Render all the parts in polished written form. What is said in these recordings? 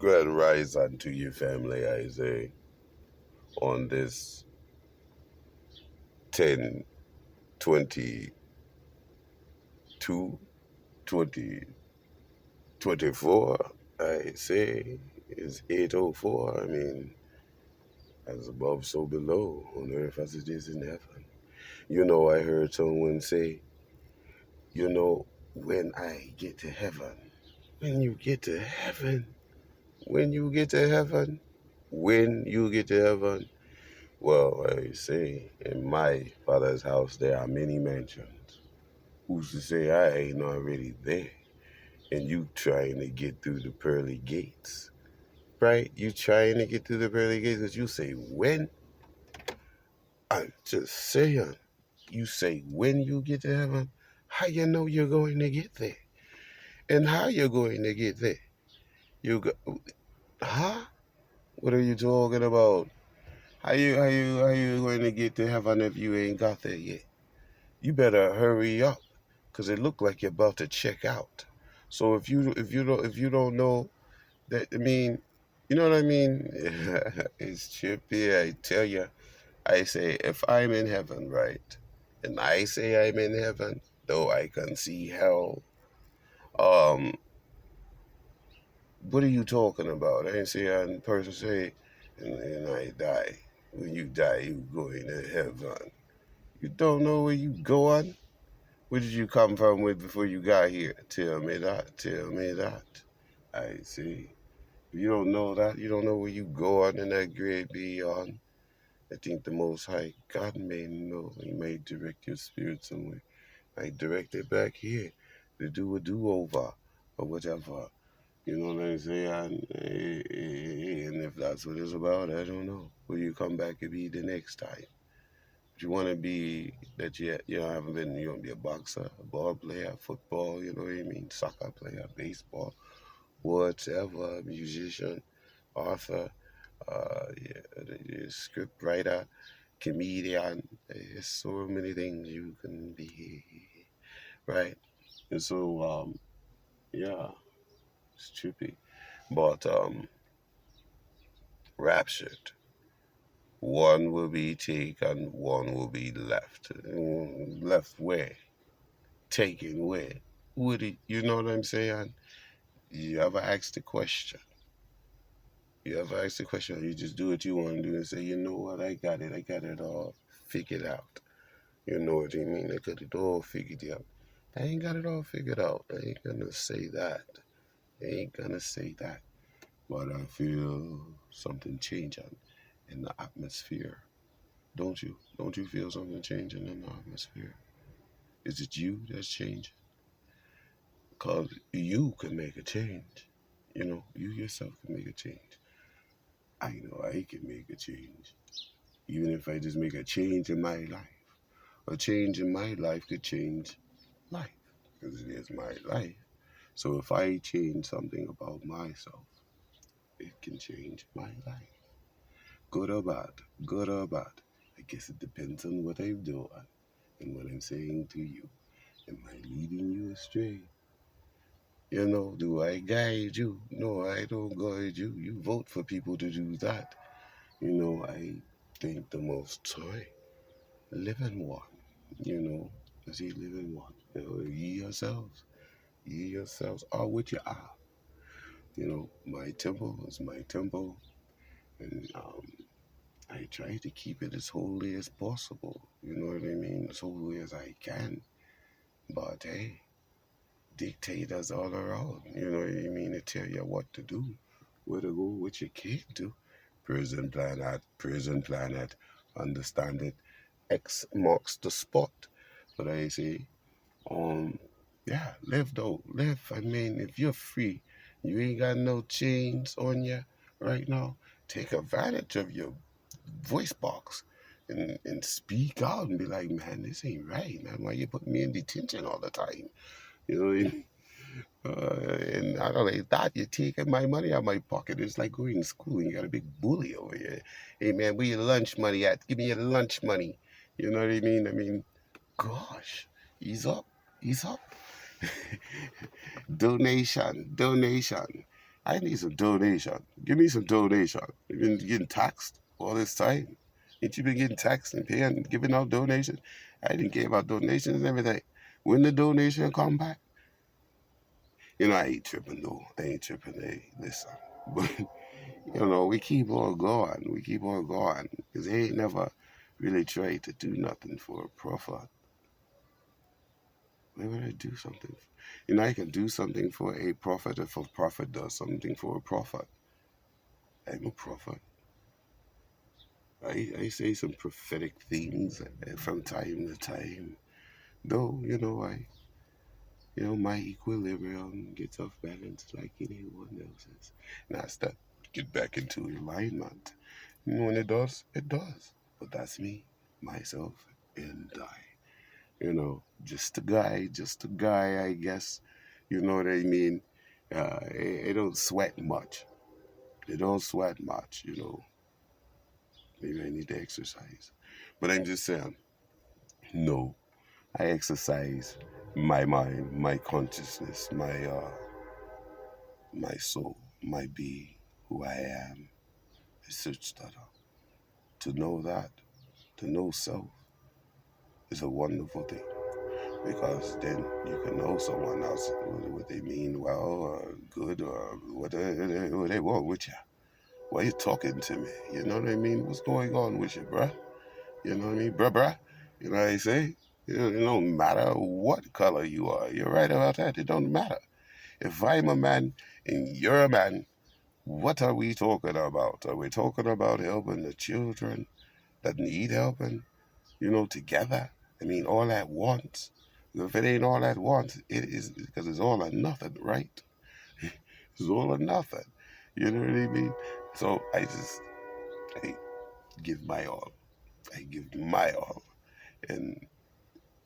Grand rise unto you, family, I say, on this 10 22 2024. I say, is 8:04. I mean, as above, so below, on earth as it is in heaven. I heard someone say, when I get to heaven, when you get to heaven, when you get to heaven, when you get to heaven, well, I say, in my father's house there are many mansions. Who's to say I ain't already there? And you trying to get through the pearly gates, right? You trying to get through the pearly gates, but you say when? I'm just saying. You say when you get to heaven, how you know you're going to get there? And how you're going to get there? You go, huh? What are you talking about? How you going to get to heaven if you ain't got there yet? You better hurry up, 'cause it look like you're about to check out. So if you don't know that, I mean, you know what I mean? It's trippy. I tell you. I say if I'm in heaven, right, and I say I'm in heaven, though I can see hell. Um, what are you talking about? I ain't say a person say, and I die. When you die, you going to heaven. You don't know where you going. Where did you come from with before you got here? Tell me that. Tell me that. I see. If you don't know that, you don't know where you going in that great beyond. I think the Most High God may know. He may direct your spirit somewhere. I direct it back here to do a do-over or whatever. You know what I'm saying? And if that's what it's about, I don't know. Will you come back and be the next time? If you want to be that you haven't been, you want to be a boxer, a ball player, football, you know what I mean, soccer player, baseball, whatever, musician, author, script writer, comedian. There's so many things you can be, right? And so, yeah, it's trippy. But raptured. One will be taken, one will be left. Left where? Taken where? Would it, you know what I'm saying? You ever ask the question? You ever ask the question, or you just do what you want to do and say, you know what, I got it all figured out. You know what I mean? I got it all figured out. I ain't got it all figured out. I ain't gonna say that. I ain't gonna say that. But I feel something changing in the atmosphere. Don't you? Don't you feel something changing in the atmosphere? Is it you that's changing? Because you can make a change. You yourself can make a change. I know I can make a change. Even if I just make a change in my life. A change in my life could change life. Because it is my life. So if I change something about myself, it can change my life. Good or bad. Good or bad. I guess it depends on what I'm doing and what I'm saying to you. Am I leading you astray? Do I guide you? No, I don't guide you. You vote for people to do that. I think the Most High live in one. Does He live in one? Ye yourselves are what you are. My temple is my temple, and I try to keep it as holy as possible. You know what I mean? As holy as I can. But hey, dictators all around. You know what I mean? To tell you what to do, where to go, what you can't do. Prison planet, understand it. X marks the spot. But I say, um, yeah, live though, live. I mean, if you're free, you ain't got no chains on you right now. Take advantage of your voice box and speak out and be like, man, this ain't right, man. Why you putting me in detention all the time? You know what I mean? And not only that, you're taking my money out of my pocket. It's like going to school and you got a big bully over here. Hey man, where your lunch money at? Give me your lunch money. You know what I mean? Gosh, ease up, ease up. Donation, donation. I need some donation. Give me some donation. You've been getting taxed all this time. Ain't you been getting taxed and paying, giving out donations? I didn't care about donations and everything. When the donation come back, I ain't tripping though. I ain't tripping. Hey, listen. But, we keep on going. We keep on going. Because they ain't never really tried to do nothing for a profit. Why would I do something? I can do something for a prophet if a prophet does something for a prophet. I'm a prophet. I say some prophetic things from time to time. Though, my equilibrium gets off balance like anyone else's. And I start get back into alignment. When it does, it does. But that's me, myself, and I. Just a guy, I guess. You know what I mean? I don't sweat much. I don't sweat much. Maybe I need to exercise. But I'm just saying, no, I exercise my mind, my consciousness, my soul, my being, who I am. I search that up. To know that, to know self, is a wonderful thing. Because then you can know someone else, what they mean well or good or what they want with you. Why you talking to me? You know what I mean? What's going on with you, bruh? You know what I mean? Bruh. You know what I say? It don't matter what color you are. You're right about that. It don't matter. If I'm a man and you're a man, what are we talking about? Are we talking about helping the children that need helping, together? I mean, all at once. If it ain't all at once, it is because it's all or nothing, right? It's all or nothing. You know what I mean? So I give my all. I give my all. And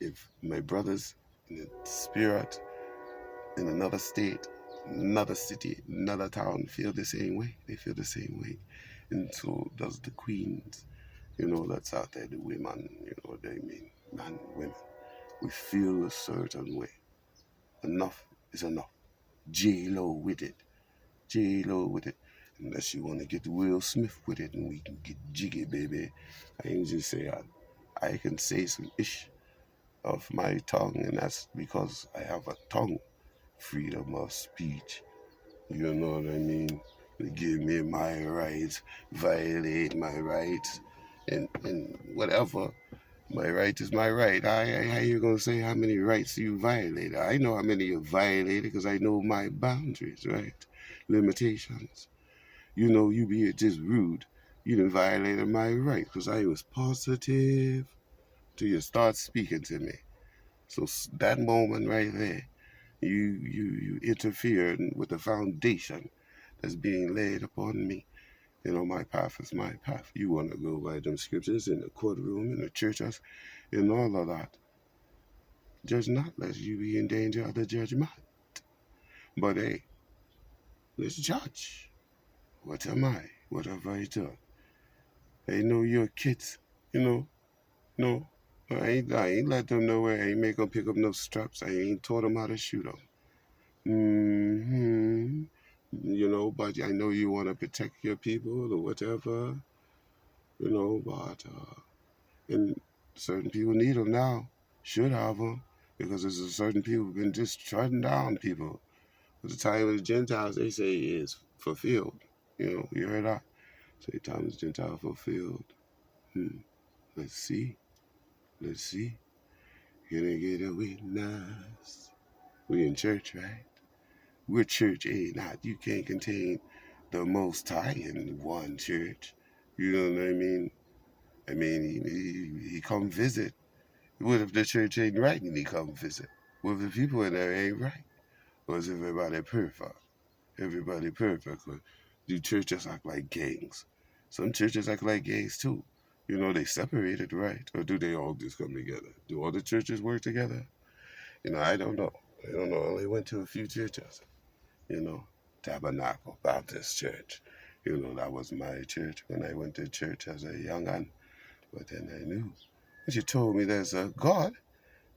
if my brothers in the spirit in another state, another city, another town feel the same way, they feel the same way. And so does the queens, that's out there, the women, what I mean, man, women. We feel a certain way. Enough is enough. J-Lo with it. J-Lo with it. Unless you want to get Will Smith with it and we can get jiggy, baby. I can just say I can say some ish of my tongue, and that's because I have a tongue. Freedom of speech. You know what I mean? They give me my rights, violate my rights, and whatever. My right is my right. How you gonna say how many rights you violated? I know how many you violated because I know my boundaries, right? Limitations. You be just rude. You done violated my right because I was positive till you start speaking to me. So that moment right there, you interfere with the foundation that's being laid upon me. My path is my path. You want to go by them scriptures in the courtroom, in the churches, and all of that. Judge not, lest you be in danger of the judgment. But hey, let's judge. What am I? What have I done? I know your kids, no. I ain't let them know where I ain't make them pick up no straps. I ain't taught them how to shoot them. Hmm. But I know you want to protect your people or whatever, but and certain people need them now, should have them, because there's a certain people who've been just treading down people. At the time of the Gentiles, they say is fulfilled. You heard that? Say time is Gentile fulfilled. Hmm. Let's see. Let's see. Can I get a witness? We in church, right? We're church, not. You can't contain the Most High in one church. You know what I mean? I mean, he come visit. What if the church ain't right and he come visit? What if the people in there ain't right? Or is everybody perfect? Everybody perfect. Or do churches act like gangs? Some churches act like gangs too. They separated, right? Or do they all just come together? Do all the churches work together? I don't know. I don't know. I only went to a few churches. Tabernacle Baptist Church. That was my church when I went to church as a young'un. But then I knew. But you told me there's a God.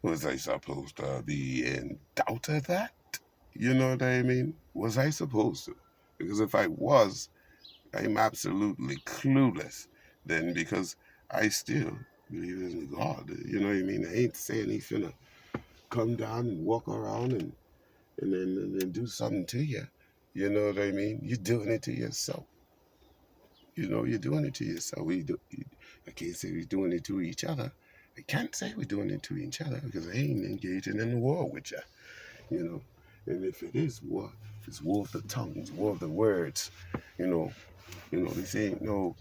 Was I supposed to be in doubt of that? You know what I mean? Was I supposed to? Because if I was, I'm absolutely clueless then, because I still believe in God. You know what I mean? I ain't saying he's finna come down and walk around and then do something to you. You know what I mean? You're doing it to yourself. You know, you're doing it to yourself. I can't say we're doing it to each other. I can't say we're doing it to each other because I ain't engaging in war with you. You know, and if it is war, if it's war of the tongues, war of the words, you know, this ain't no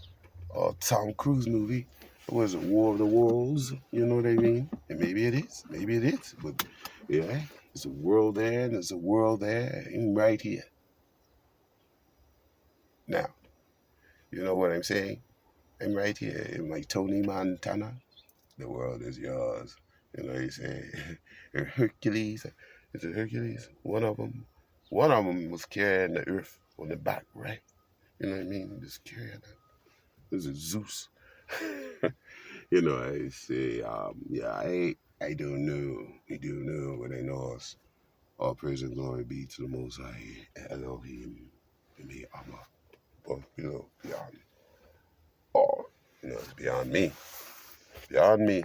Tom Cruise movie. What was it, War of the Worlds? You know what I mean? And maybe it is. Maybe it is. But yeah, there's a world there and there's a world there and right here. Now, you know what I'm saying? I'm right here in my Tony Montana. The world is yours. You know what you say? Hercules. Is it Hercules? One of them was carrying the earth on the back, right? You know what I mean? Just carrying it. This is Zeus. You know, I say, yeah, I don't know. I don't know, but I know us. All praise and glory be to the Most High, Elohim, and the Amma. But, beyond all, it's beyond me. Beyond me.